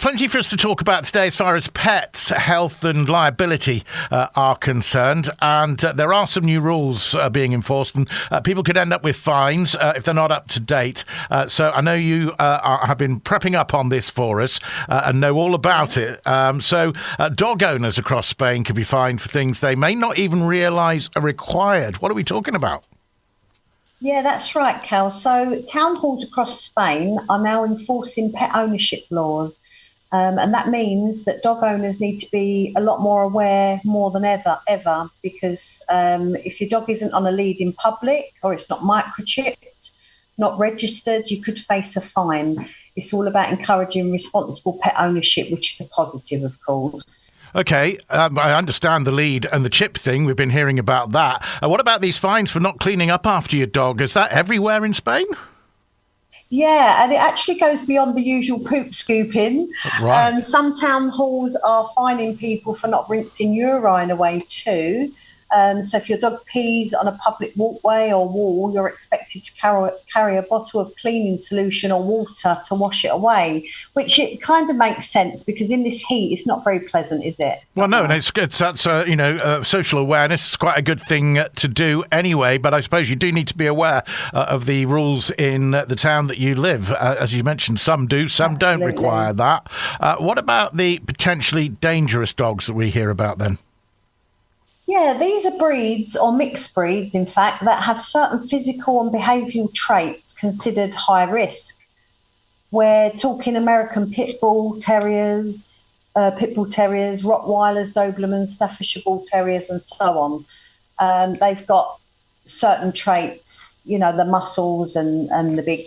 Plenty for us to talk about today as far as pets, health and liability are concerned. And there are some new rules being enforced, and people could end up with fines if they're not up to date. So I know you have been prepping up on this for us and know all about it. So dog owners across Spain could be fined for things they may not even realise are required. What are we talking about? Yeah, that's right, Cal. So town halls across Spain are now enforcing pet ownership laws. And that means that dog owners need to be a lot more aware more than ever, because if your dog isn't on a lead in public or it's not microchipped, not registered, you could face a fine. It's all about encouraging responsible pet ownership, which is a positive, of course. OK, I understand the lead and the chip thing. We've been hearing about that. What about these fines for not cleaning up after your dog? Is that everywhere in Spain? Yeah, and it actually goes beyond the usual poop scooping. Right. Some town halls are fining people for not rinsing urine away too. So if your dog pees on a public walkway or wall, you're expected to carry a bottle of cleaning solution or water to wash it away, which it kind of makes sense because in this heat, it's not very pleasant, is it? Well, no, and it's good. That's, social awareness. It's quite a good thing to do anyway, but I suppose you do need to be aware of the rules in the town that you live. As you mentioned, some do, some Absolutely. don't require that. What about the potentially dangerous dogs that we hear about then? Yeah, these are breeds or mixed breeds, in fact, that have certain physical and behavioural traits considered high risk. We're talking American Pit Bull Terriers, Rottweilers, Dobermans, Staffordshire Bull Terriers, and so on. They've got certain traits, the muscles and the big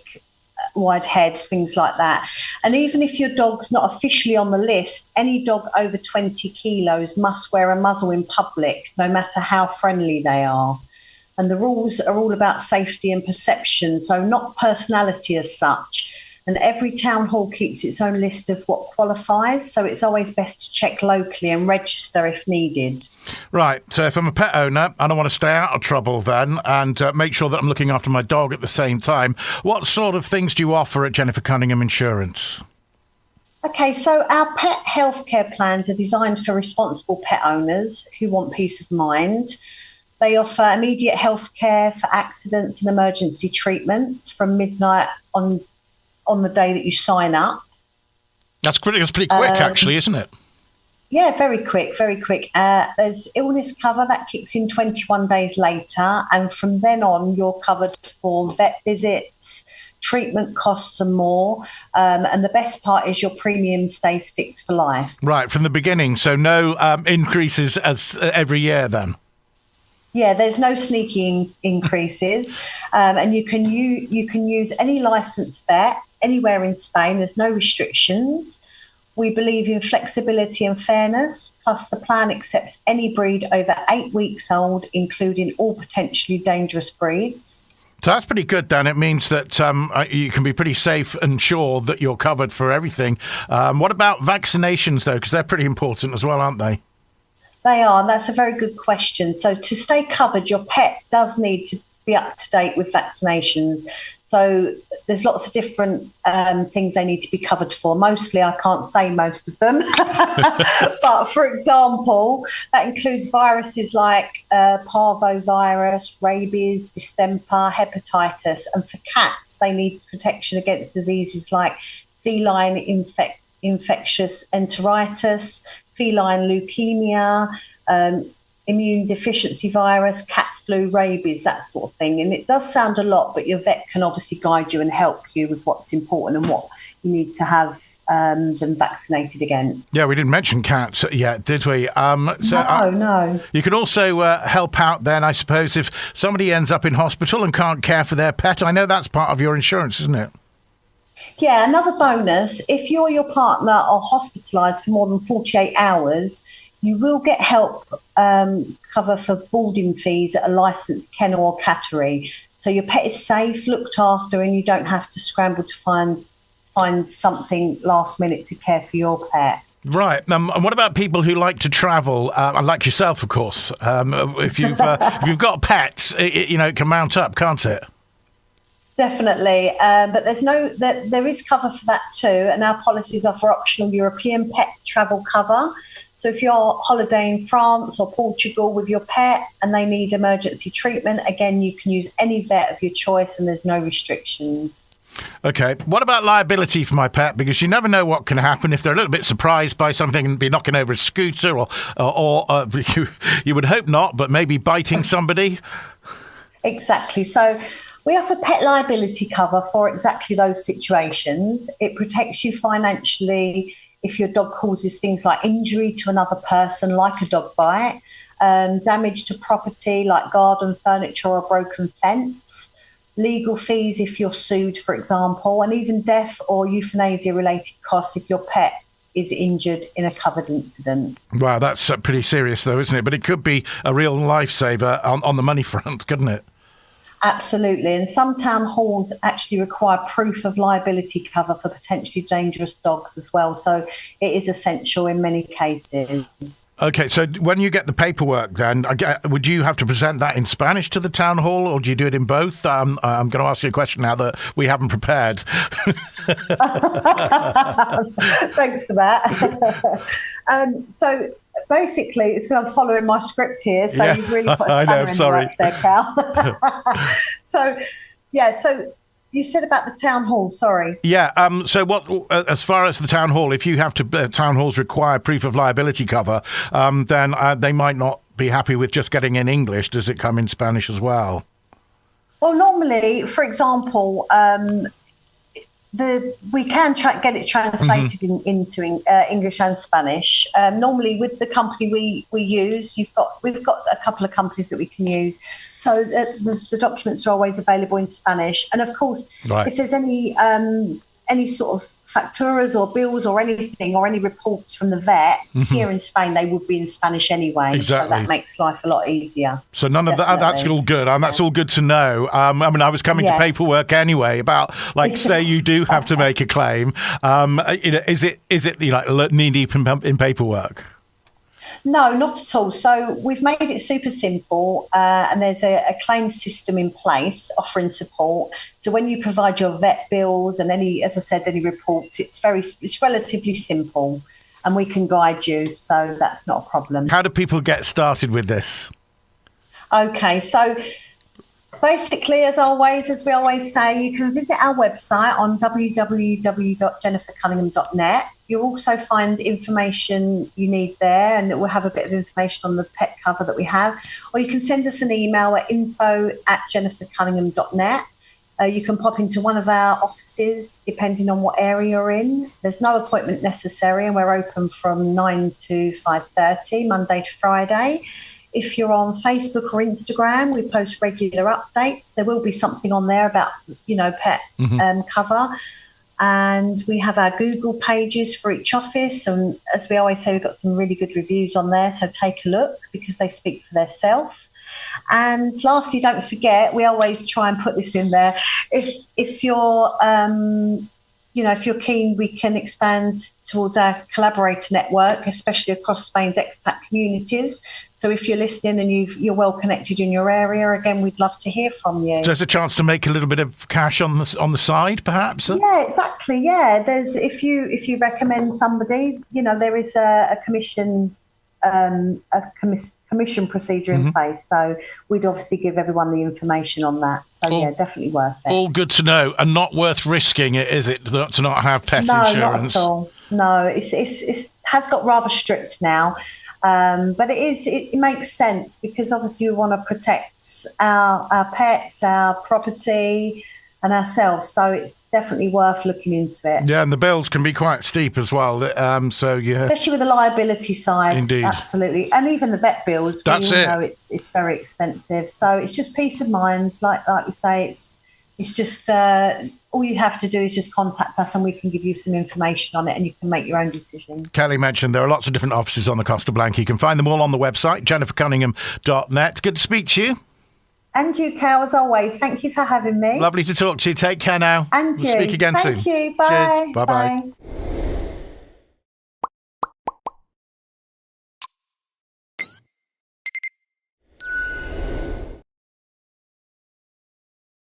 wide heads, things like that. And even if your dog's not officially on the list, any dog over 20 kilos must wear a muzzle in public, no matter how friendly they are. And the rules are all about safety and perception, so not personality as such. And every town hall keeps its own list of what qualifies, so it's always best to check locally and register if needed. Right, so if I'm a pet owner and I want to stay out of trouble then and make sure that I'm looking after my dog at the same time, what sort of things do you offer at Jennifer Cunningham Insurance? Okay, so our pet healthcare plans are designed for responsible pet owners who want peace of mind. They offer immediate healthcare for accidents and emergency treatments from midnight on the day that you sign up. That's pretty quick, actually, isn't it? Yeah, very quick, very quick. There's illness cover that kicks in 21 days later, and from then on, you're covered for vet visits, treatment costs and more. And the best part is your premium stays fixed for life. Right, from the beginning, so no increases as every year then? Yeah, there's no sneaky increases, and you can use any licensed vet anywhere in Spain. There's no restrictions. We believe in flexibility and fairness, plus the plan accepts any breed over 8 weeks old, including all potentially dangerous breeds. So that's pretty good, Dan. It means that you can be pretty safe and sure that you're covered for everything. What about vaccinations, though? Because they're pretty important as well, aren't they? They are, and that's a very good question. So to stay covered, your pet does need to be up to date with vaccinations. So there's lots of different things they need to be covered for. Mostly, I can't say most of them. But for example, that includes viruses like parvovirus, rabies, distemper, hepatitis. And for cats, they need protection against diseases like feline infectious enteritis, feline leukemia, immune deficiency virus, cat flu, rabies, that sort of thing. And it does sound a lot, but your vet can obviously guide you and help you with what's important and what you need to have them vaccinated against. Yeah, we didn't mention cats yet, did we? No. You can also help out then, I suppose, if somebody ends up in hospital and can't care for their pet. I know that's part of your insurance, isn't it? Yeah, another bonus, if you or your partner are hospitalised for more than 48 hours, you will get help cover for boarding fees at a licensed kennel or cattery. So your pet is safe, looked after, and you don't have to scramble to find something last minute to care for your pet. Right. And what about people who like to travel, like yourself, of course? If you've got pets, it can mount up, can't it? Definitely, but there is cover for that too, and our policies offer optional European pet travel cover. So if you're holidaying in France or Portugal with your pet and they need emergency treatment, again, you can use any vet of your choice and there's no restrictions. Okay. What about liability for my pet? Because you never know what can happen if they're a little bit surprised by something and be knocking over a scooter or you would hope not, but maybe biting somebody. Exactly. So we offer pet liability cover for exactly those situations. It protects you financially if your dog causes things like injury to another person, like a dog bite, damage to property like garden furniture or a broken fence, legal fees if you're sued, for example, and even death or euthanasia-related costs if your pet is injured in a covered incident. Wow, that's pretty serious though, isn't it? But it could be a real lifesaver on the money front, couldn't it? Absolutely. And some town halls actually require proof of liability cover for potentially dangerous dogs as well. So it is essential in many cases. Okay, so when you get the paperwork then, would you have to present that in Spanish to the town hall or do you do it in both? I'm going to ask you a question now that we haven't prepared. Thanks for that. So basically, it's because I'm following my script here, so you've really put a spanner in the works there, Cal. So you said about the town hall, sorry. Yeah, so what, as far as the town hall, if you have to, town halls require proof of liability cover, then they might not be happy with just getting in English. Does it come in Spanish as well? Well, normally, for example, we can get it translated into English and Spanish. Normally, with the company we use, we've got a couple of companies that we can use, so the documents are always available in Spanish. And of course, if there's any sort of facturas or bills or anything or any reports from the vet here in Spain, they would be in Spanish anyway. Exactly. So that makes life a lot easier. So none of that, that's all good. And that's all good to know. I mean, I was coming to paperwork anyway about, like, say you do have to make a claim. Is it knee-deep in paperwork? No, not at all. So we've made it super simple, and there's a claim system in place offering support. So when you provide your vet bills and any reports, it's relatively simple, and we can guide you. So that's not a problem. How do people get started with this? Okay, so basically, as we always say, you can visit our website on www.jennifercunningham.net. You'll also find information you need there, and it will have a bit of information on the pet cover that we have. Or you can send us an email at info@jennifercunningham.net. You can pop into one of our offices, depending on what area you're in. There's no appointment necessary, and we're open from 9 to 5:30, Monday to Friday. If you're on Facebook or Instagram, we post regular updates. There will be something on there about, pet cover. And we have our Google pages for each office. And as we always say, we've got some really good reviews on there. So take a look because they speak for themselves. And lastly, don't forget, we always try and put this in there. If you're if you're keen, we can expand towards our collaborator network, especially across Spain's expat communities. So if you're listening and you're well connected in your area, again, we'd love to hear from you. So there's a chance to make a little bit of cash on the side, perhaps? Yeah, exactly. Yeah, there's if you recommend somebody, there is a commission commission procedure in place. So we'd obviously give everyone the information on that. So definitely worth it. All good to know, and not worth risking it, is it, to not have pet insurance? No, not at all. No, it has got rather strict now. But it makes sense because obviously we want to protect our pets, our property and ourselves. So it's definitely worth looking into it. Yeah, and the bills can be quite steep as well. Especially with the liability side. Indeed. Absolutely. And even the vet bills. That's it. It's very expensive. So it's just peace of mind. Like you say, it's just all you have to do is just contact us and we can give you some information on it and you can make your own decision. Kelly mentioned there are lots of different offices on the Costa Blanca. You can find them all on the website, jennifercunningham.net. Good to speak to you. And you, Cal, as always. Thank you for having me. Lovely to talk to you. Take care now. And you. We'll speak again soon. Thank you. Bye. Cheers. Bye-bye. Bye.